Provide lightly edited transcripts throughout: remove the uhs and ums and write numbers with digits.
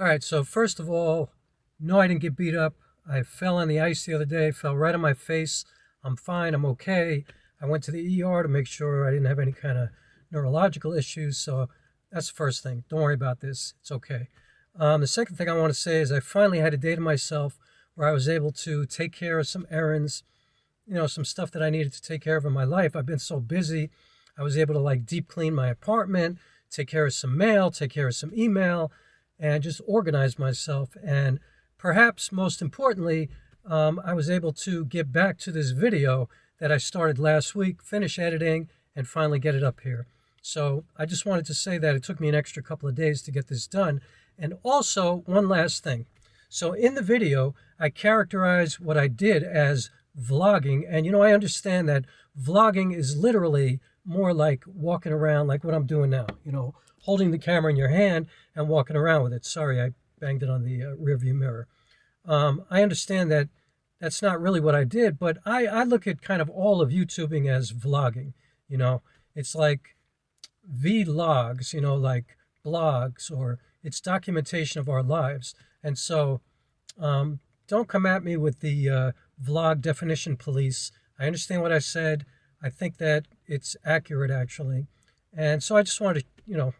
All right, so first of all, no, I didn't get beat up. I fell on the ice the other day, fell right on my face. I'm fine, I'm okay. I went to the ER to make sure I didn't have any kind of neurological issues, so that's the first thing. Don't worry about this, it's okay. The second thing I want to say is I finally had a day to myself where I was able to take care of some errands, some stuff that I needed to take care of in my life. I've been so busy. I was able to deep clean my apartment, take care of some mail, take care of some email, and just organize myself. And perhaps most importantly, I was able to get back to this video that I started last week, finish editing, and finally get it up here. So I just wanted to say that it took me an extra couple of days to get this done. And also, one last thing. So in the video, I characterize what I did as vlogging. And, I understand that vlogging is literally more like walking around like what I'm doing now, holding the camera in your hand and walking around with it. Sorry, I banged it on the rearview mirror. I understand that that's not really what I did, but I look at kind of all of YouTubing as vlogging. It's like vlogs, like blogs, or it's documentation of our lives. And so don't come at me with the vlog definition police. I understand what I said. I think that it's accurate, actually. And so I just wanted to,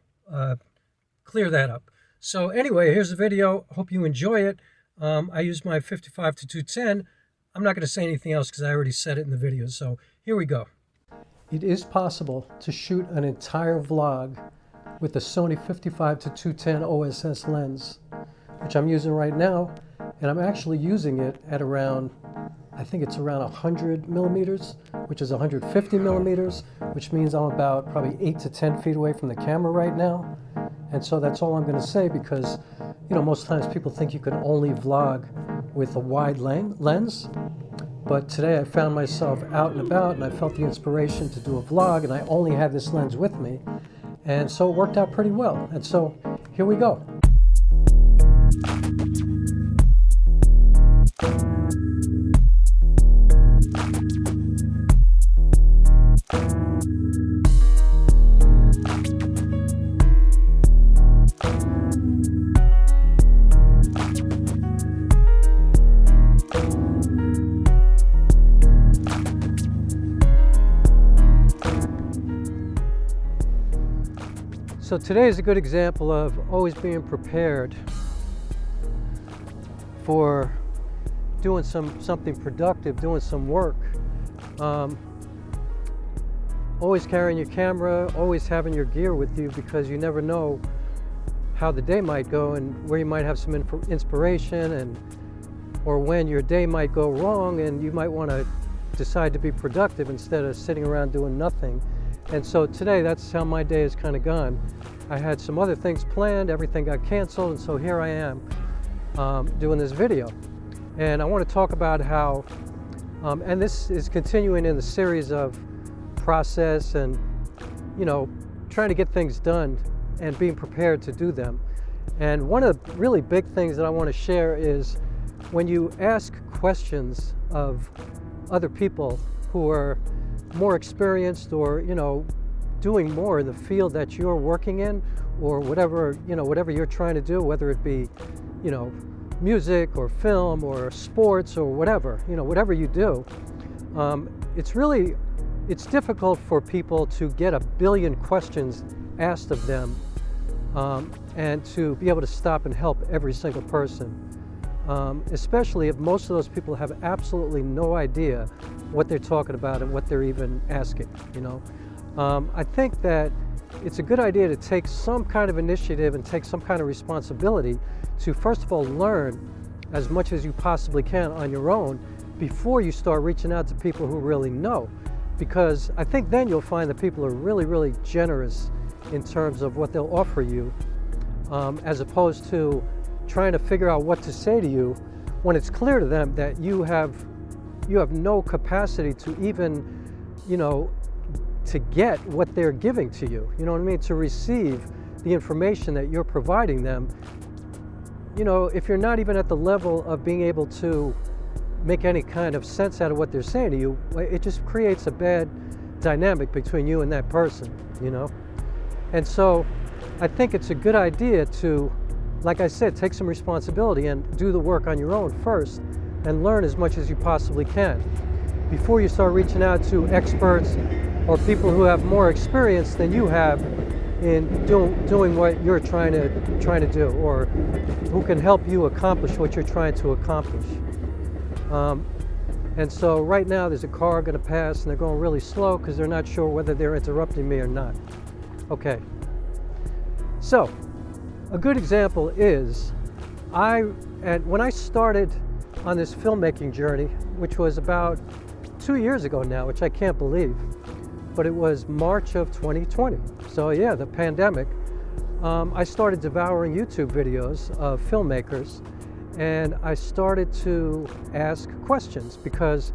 clear that up. So anyway, here's the video. Hope you enjoy it. I used my 55 to 210. I'm not going to say anything else because I already said it in the video. So here we go. It is possible to shoot an entire vlog with the Sony 55 to 210 OSS lens, which I'm using right now. And I'm actually using it at around, I think it's around 100 millimeters, which is 150 millimeters, which means I'm about probably 8 to 10 feet away from the camera right now. And so that's all I'm going to say because, most times people think you can only vlog with a wide lens. But today I found myself out and about and I felt the inspiration to do a vlog, and I only had this lens with me. And so it worked out pretty well. And so here we go. So today is a good example of always being prepared for doing something productive, doing some work. Always carrying your camera, always having your gear with you, because you never know how the day might go and where you might have some inspiration, or when your day might go wrong and you might want to decide to be productive instead of sitting around doing nothing. And so today, that's how my day has kind of gone. I had some other things planned, everything got canceled, and so here I am doing this video. And I want to talk about how, and this is continuing in the series of process and, trying to get things done and being prepared to do them. And one of the really big things that I want to share is when you ask questions of other people who are more experienced or doing more in the field that you're working in, or whatever you're trying to do, whether it be music or film or sports or whatever you do, it's difficult for people to get a billion questions asked of them and to be able to stop and help every single person, especially if most of those people have absolutely no idea what they're talking about and what they're even asking. I think that it's a good idea to take some kind of initiative and take some kind of responsibility to, first of all, learn as much as you possibly can on your own before you start reaching out to people who really know. Because I think then you'll find that people are really, really generous in terms of what they'll offer you, as opposed to trying to figure out what to say to you when it's clear to them that you have no capacity to even, to get what they're giving to you. You know what I mean? To receive the information that you're providing them. If you're not even at the level of being able to make any kind of sense out of what they're saying to you, it just creates a bad dynamic between you and that person, And so I think it's a good idea to like I said, take some responsibility and do the work on your own first and learn as much as you possibly can before you start reaching out to experts or people who have more experience than you have in doing what you're trying to do, or who can help you accomplish what you're trying to accomplish. And so right now there's a car going to pass and they're going really slow because they're not sure whether they're interrupting me or not. Okay. So a good example is when I started on this filmmaking journey, which was about 2 years ago now, which I can't believe, but it was March of 2020. So yeah, the pandemic. I started devouring YouTube videos of filmmakers, and I started to ask questions because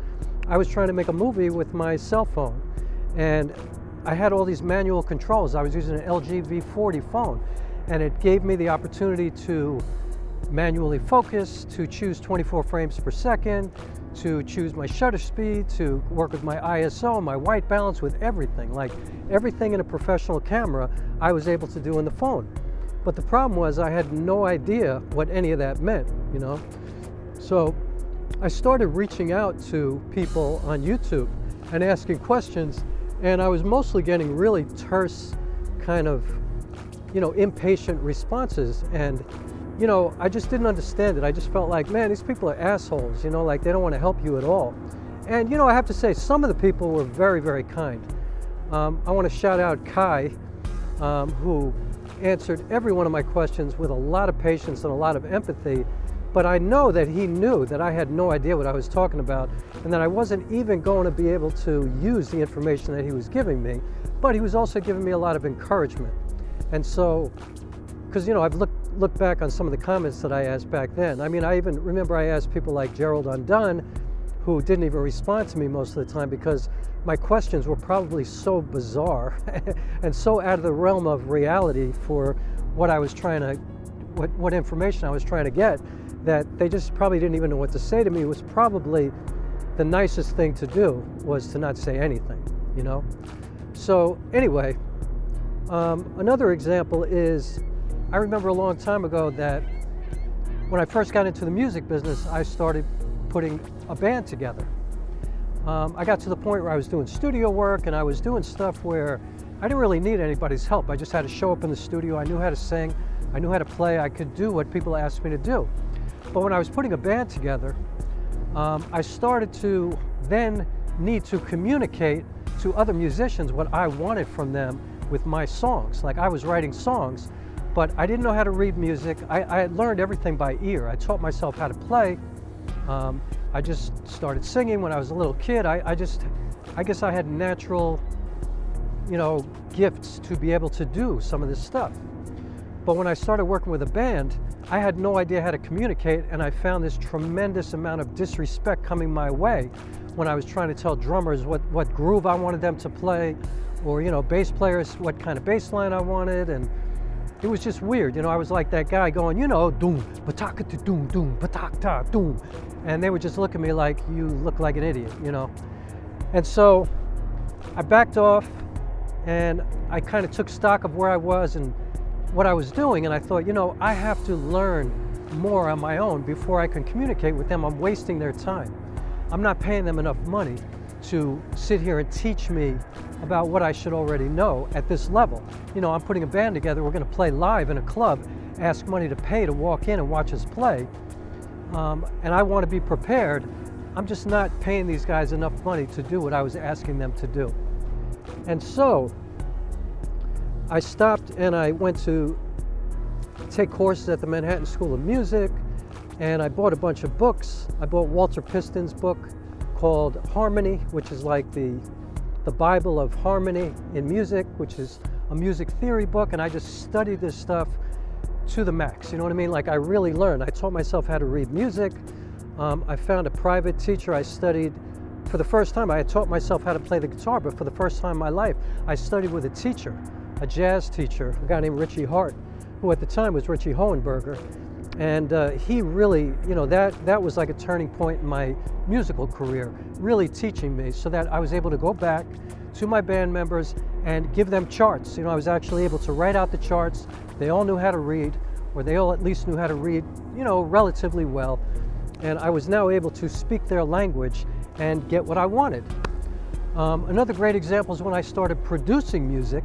I was trying to make a movie with my cell phone, and I had all these manual controls. I was using an LG V40 phone, and it gave me the opportunity to manually focus, to choose 24 frames per second, to choose my shutter speed, to work with my ISO, my white balance, with everything. Like everything in a professional camera, I was able to do in the phone. But the problem was I had no idea what any of that meant, you know? So I started reaching out to people on YouTube and asking questions, and I was mostly getting really terse, kind of, you know, impatient responses. And you know, I just didn't understand it. I just felt like, man, these people are assholes, you know, like they don't want to help you at all. And, you know, I have to say, some of the people were very, very kind. I want to shout out Kai, who answered every one of my questions with a lot of patience and a lot of empathy. But I know that he knew that I had no idea what I was talking about, and that I wasn't even going to be able to use the information that he was giving me. But he was also giving me a lot of encouragement. And so, because, you know, I've looked back on some of the comments that I asked back then. I mean, I even remember I asked people like Gerald Undone, who didn't even respond to me most of the time because my questions were probably so bizarre and so out of the realm of reality for what I was trying to, what information I was trying to get, that they just probably didn't even know what to say to me. It was probably the nicest thing to do was to not say anything, you know? So anyway, another example is, I remember a long time ago that when I first got into the music business, I started putting a band together. I got to the point where I was doing studio work and I was doing stuff where I didn't really need anybody's help. I just had to show up in the studio. I knew how to sing. I knew how to play. I could do what people asked me to do. But when I was putting a band together, I started to then need to communicate to other musicians what I wanted from them with my songs. Like I was writing songs, but I didn't know how to read music. I had learned everything by ear. I taught myself how to play. I just started singing when I was a little kid. I guess I had natural, you know, gifts to be able to do some of this stuff. But when I started working with a band, I had no idea how to communicate, and I found this tremendous amount of disrespect coming my way when I was trying to tell drummers what groove I wanted them to play, or, you know, bass players what kind of bass line I wanted. And it was just weird, you know. I was like that guy going, you know, doom, bataka doom, doom, bataka doom, and they would just look at me like, you look like an idiot, you know. And so I backed off, and I kind of took stock of where I was and what I was doing, and I thought, you know, I have to learn more on my own before I can communicate with them. I'm wasting their time. I'm not paying them enough money to sit here and teach me about what I should already know at this level. You know, I'm putting a band together, we're gonna play live in a club, ask money to pay to walk in and watch us play, and I wanna be prepared. I'm just not paying these guys enough money to do what I was asking them to do. And so I stopped and I went to take courses at the Manhattan School of Music, and I bought a bunch of books. I bought Walter Piston's book called Harmony, which is like the Bible of harmony in music, which is a music theory book, and I just studied this stuff to the max, you know what I mean? Like I really learned. I taught myself how to read music. I found a private teacher. I studied for the first time. I had taught myself how to play the guitar, but for the first time in my life, I studied with a teacher, a jazz teacher, a guy named Richie Hart, who at the time was Richie Hohenberger. And he really, you know, that was like a turning point in my musical career, really teaching me so that I was able to go back to my band members and give them charts. You know, I was actually able to write out the charts. They all knew how to read. or they all at least knew how to read, relatively well. And I was now able to speak their language and get what I wanted. Another great example is when I started producing music,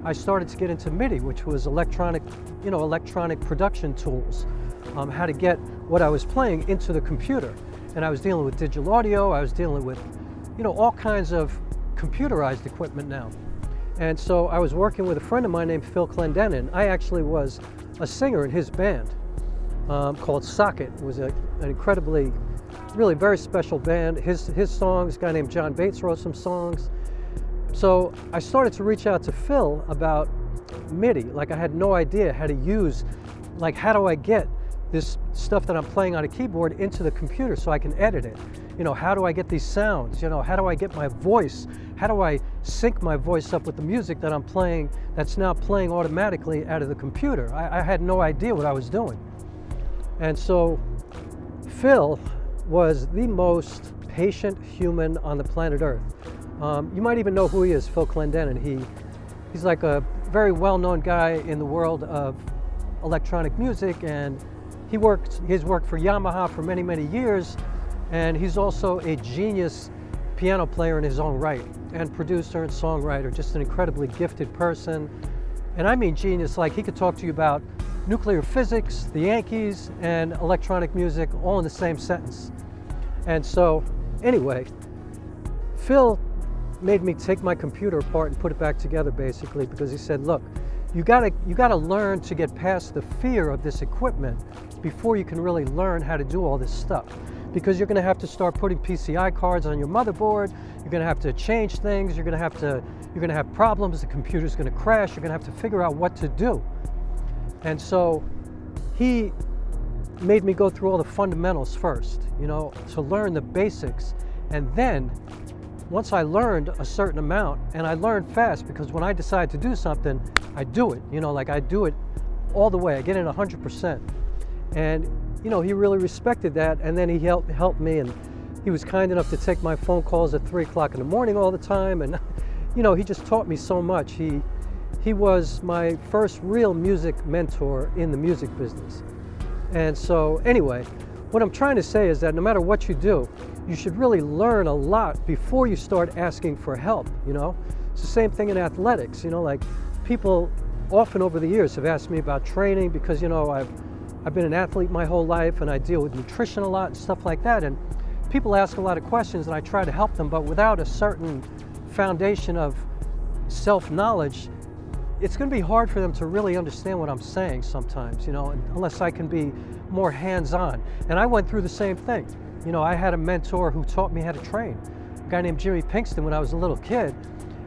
I started to get into MIDI, which was electronic production tools, how to get what I was playing into the computer. And I was dealing with digital audio, I was dealing with, all kinds of computerized equipment now. And so I was working with a friend of mine named Phil Clendenin. I actually was a singer in his band called Socket. It was an incredibly, really very special band. His songs, a guy named John Bates wrote some songs. So I started to reach out to Phil about MIDI. Like, I had no idea how to use, like, how do I get this stuff that I'm playing on a keyboard into the computer so I can edit it? How do I get these sounds? How do I get my voice? How do I sync my voice up with the music that I'm playing, that's now playing automatically out of the computer? I had no idea what I was doing. And so Phil was the most patient human on the planet Earth. You might even know who he is, Phil Clendenin. He's like a very well-known guy in the world of electronic music, and he's worked for Yamaha for many, many years, and he's also a genius piano player in his own right, and producer and songwriter, just an incredibly gifted person. And I mean genius, like he could talk to you about nuclear physics, the Yankees, and electronic music all in the same sentence. And so, anyway, Phil made me take my computer apart and put it back together, basically, because he said, look, you gotta learn to get past the fear of this equipment before you can really learn how to do all this stuff. Because you're gonna have to start putting PCI cards on your motherboard, you're gonna have to change things, you're gonna have problems, the computer's gonna crash, you're gonna have to figure out what to do. And so he made me go through all the fundamentals first, to learn the basics. And then once I learned a certain amount, and I learned fast, because when I decide to do something, I do it, like I do it all the way, I get in 100%. And he really respected that, and then he helped me, and he was kind enough to take my phone calls at 3 o'clock in the morning all the time, and he just taught me so much. He was my first real music mentor in the music business. And so anyway, what I'm trying to say is that no matter what you do, you should really learn a lot before you start asking for help. It's the same thing in athletics. Like, people often over the years have asked me about training, because I've been an athlete my whole life, and I deal with nutrition a lot and stuff like that, and people ask a lot of questions, and I try to help them, but without a certain foundation of self-knowledge, it's going to be hard for them to really understand what I'm saying sometimes, unless I can be more hands-on. And I went through the same thing. I had a mentor who taught me how to train, a guy named Jimmy Pinkston, when I was a little kid.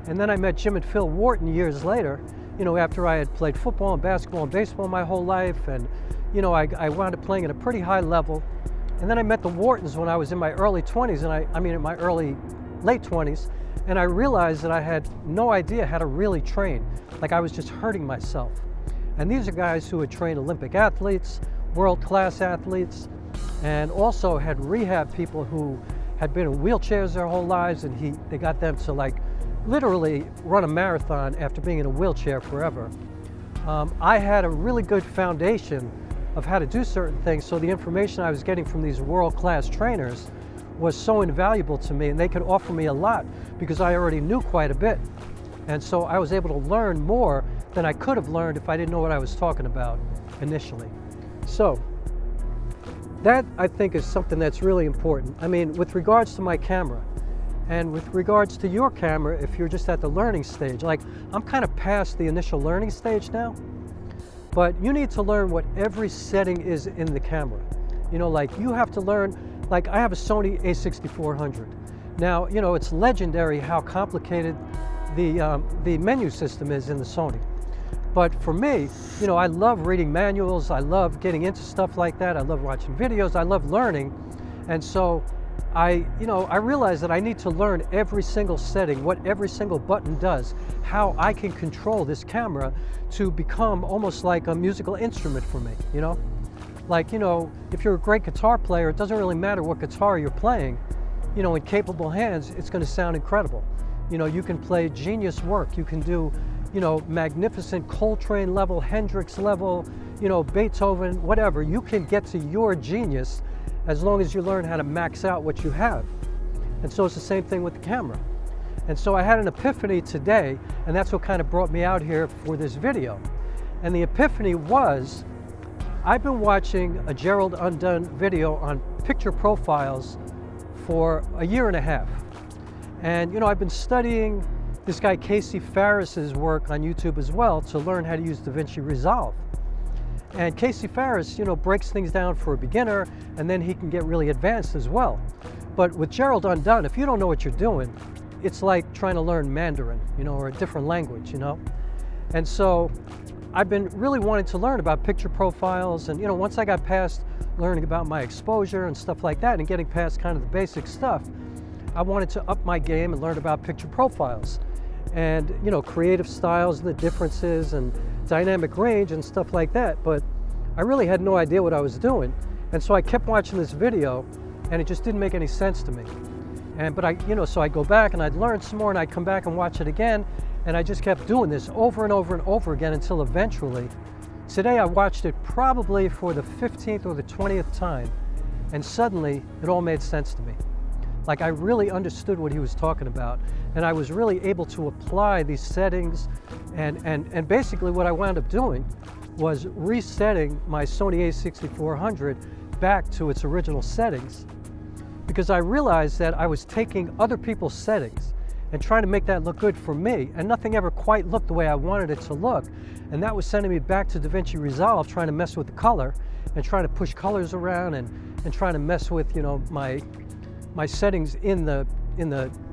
And then I met Jim and Phil Wharton years later, after I had played football and basketball and baseball my whole life. And, I wound up playing at a pretty high level. And then I met the Whartons when I was in my early 20s, and in my late 20s. And I realized that I had no idea how to really train. Like, I was just hurting myself. And these are guys who had trained Olympic athletes, world-class athletes, and also had rehab people who had been in wheelchairs their whole lives, and they got them to, like, literally run a marathon after being in a wheelchair forever. I had a really good foundation of how to do certain things, so the information I was getting from these world-class trainers was so invaluable to me, and they could offer me a lot because I already knew quite a bit. And so I was able to learn more than I could have learned if I didn't know what I was talking about initially. So that, I think, is something that's really important. With regards to my camera, and with regards to your camera, if you're just at the learning stage, like, I'm kind of past the initial learning stage now, but you need to learn what every setting is in the camera. Like, you have to learn, like, I have a Sony a6400. Now, it's legendary how complicated the menu system is in the Sony. But for me, I love reading manuals, I love getting into stuff like that, I love watching videos, I love learning. And so I realize that I need to learn every single setting, what every single button does, how I can control this camera to become almost like a musical instrument for me, Like, if you're a great guitar player, it doesn't really matter what guitar you're playing, in capable hands, it's going to sound incredible. You can play genius work, you can do, magnificent Coltrane level, Hendrix level, you know, Beethoven, whatever. You can get to your genius as long as you learn how to max out what you have. And so it's the same thing with the camera. And so I had an epiphany today, and that's what kind of brought me out here for this video. And the epiphany was, I've been watching a Gerald Undone video on picture profiles for a year and a half. And you know, I've been studying this guy Casey Farris's work on YouTube as well to learn how to use DaVinci Resolve. And Casey Farris, you know, breaks things down for a beginner, and then he can get really advanced as well. But with Gerald Undone, if you don't know what you're doing, it's like trying to learn Mandarin, you know, or a different language, you know? And so I've been really wanting to learn about picture profiles, and you know, once I got past learning about my exposure and stuff like that and getting past kind of the basic stuff, I wanted to up my game and learn about picture profiles and, you know, creative styles and the differences and dynamic range and stuff like that. But I really had no idea what I was doing. And so I kept watching this video and it just didn't make any sense to me. So I'd go back and I'd learn some more and I'd come back and watch it again. And I just kept doing this over and over and over again until eventually, today I watched it probably for the 15th or the 20th time. And suddenly it all made sense to me. Like I really understood what he was talking about. And I was really able to apply these settings. And basically what I wound up doing was resetting my Sony a6400 back to its original settings, because I realized that I was taking other people's settings and trying to make that look good for me, and nothing ever quite looked the way I wanted it to look. And that was sending me back to DaVinci Resolve, trying to mess with the color and trying to push colors around and trying to mess with, you know, my settings in the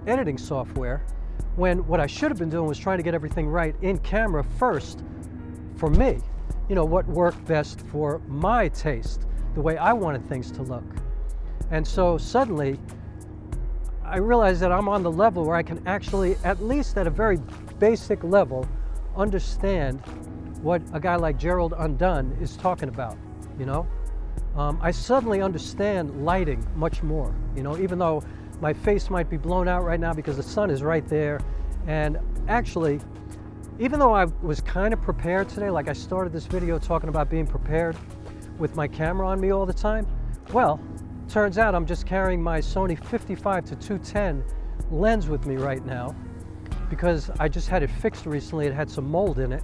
editing software, when what I should have been doing was trying to get everything right in camera first for me. You know, what worked best for my taste, the way I wanted things to look. And so suddenly I realized that I'm on the level where I can actually, at least at a very basic level, understand what a guy like Gerald Undone is talking about, you know? I suddenly understand lighting much more, you know, even though my face might be blown out right now because the sun is right there. And actually, even though I was kind of prepared today, like I started this video talking about being prepared with my camera on me all the time, well, turns out I'm just carrying my Sony 55-210 lens with me right now because I just had it fixed recently. It had some mold in it.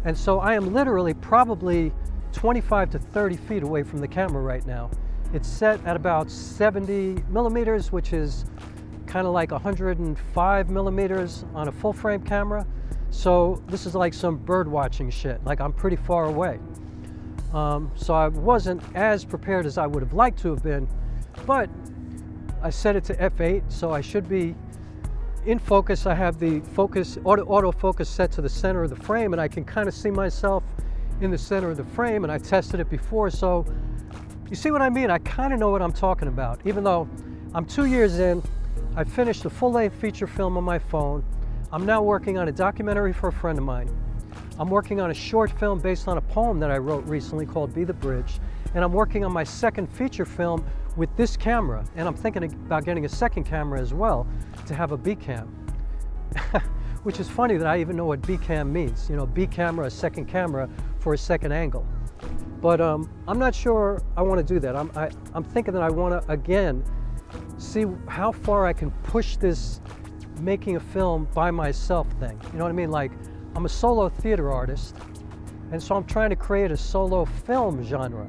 And so I am literally probably 25 to 30 feet away from the camera right now. It's set at about 70 millimeters, which is kind of like 105 millimeters on a full frame camera. So this is like some bird watching shit. Like I'm pretty far away. So I wasn't as prepared as I would have liked to have been, but I set it to f8, so I should be in focus. I have the focus, autofocus set to the center of the frame, and I can kind of see myself in the center of the frame, and I tested it before. So you see what I mean? I kind of know what I'm talking about. Even though I'm 2 years in, I finished a full-length feature film on my phone. I'm now working on a documentary for a friend of mine. I'm working on a short film based on a poem that I wrote recently called Be the Bridge. And I'm working on my second feature film with this camera. And I'm thinking about getting a second camera as well to have a B-cam. Which is funny that I even know what B-cam means. You know, B-camera, a second camera for a second angle. But I'm not sure I want to do that. I'm thinking that I want to, again, see how far I can push this making a film by myself thing. You know what I mean? Like, I'm a solo theater artist, and so I'm trying to create a solo film genre.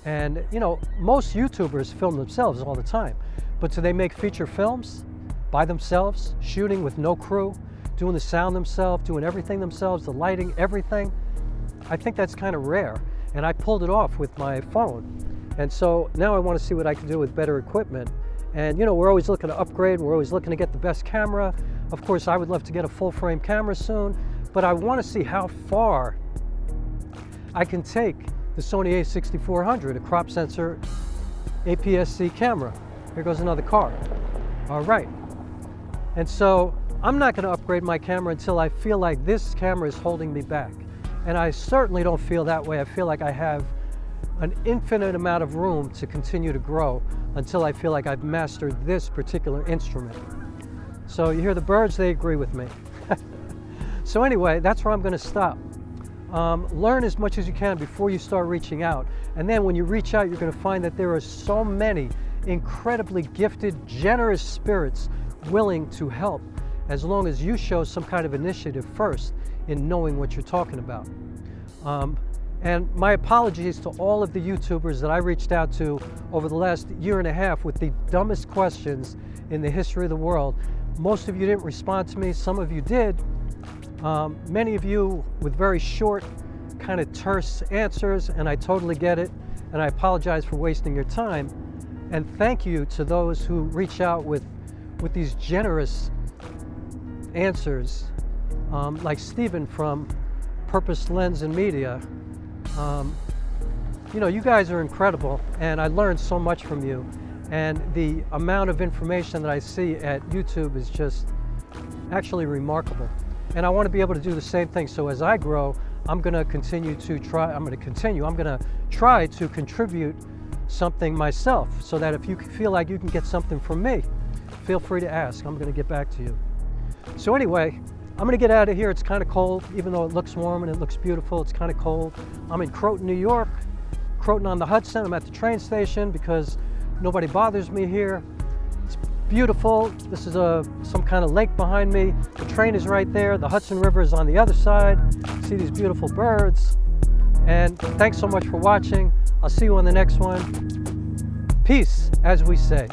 And, you know, most YouTubers film themselves all the time, but do they make feature films by themselves, shooting with no crew, doing the sound themselves, doing everything themselves, the lighting, everything? I think that's kind of rare, and I pulled it off with my phone. And so now I want to see what I can do with better equipment. And, you know, we're always looking to upgrade, we're always looking to get the best camera. Of course, I would love to get a full-frame camera soon, but I want to see how far I can take the Sony a6400, a crop sensor APS-C camera. Here goes another car. All right. And so I'm not going to upgrade my camera until I feel like this camera is holding me back. And I certainly don't feel that way. I feel like I have an infinite amount of room to continue to grow until I feel like I've mastered this particular instrument. So you hear the birds, they agree with me. So anyway, that's where I'm going to stop. learn as much as you can before you start reaching out. And then when you reach out, you're going to find that there are so many incredibly gifted, generous spirits willing to help, as long as you show some kind of initiative first in knowing what you're talking about. And my apologies to all of the YouTubers that I reached out to over the last year and a half with the dumbest questions in the history of the world. Most of you didn't respond to me, some of you did. Many of you with very short, kind of terse answers, and I totally get it, and I apologize for wasting your time. And thank you to those who reach out with these generous answers, like Stephen from Purpose Lens and Media. You know, you guys are incredible, and I learned so much from you. And the amount of information that I see at YouTube is just actually remarkable. And I want to be able to do the same thing. So as I grow, I'm going to continue to try, I'm going to try to contribute something myself, so that if you feel like you can get something from me, feel free to ask. I'm going to get back to you. So anyway, I'm going to get out of here. It's kind of cold, even though it looks warm and it looks beautiful. It's kind of cold. I'm in Croton, New York, Croton on the Hudson. I'm at the train station because nobody bothers me here. It's beautiful. This is some kind of lake behind me. The train is right there. The Hudson River is on the other side. See these beautiful birds. And thanks so much for watching. I'll see you on the next one. Peace, as we say.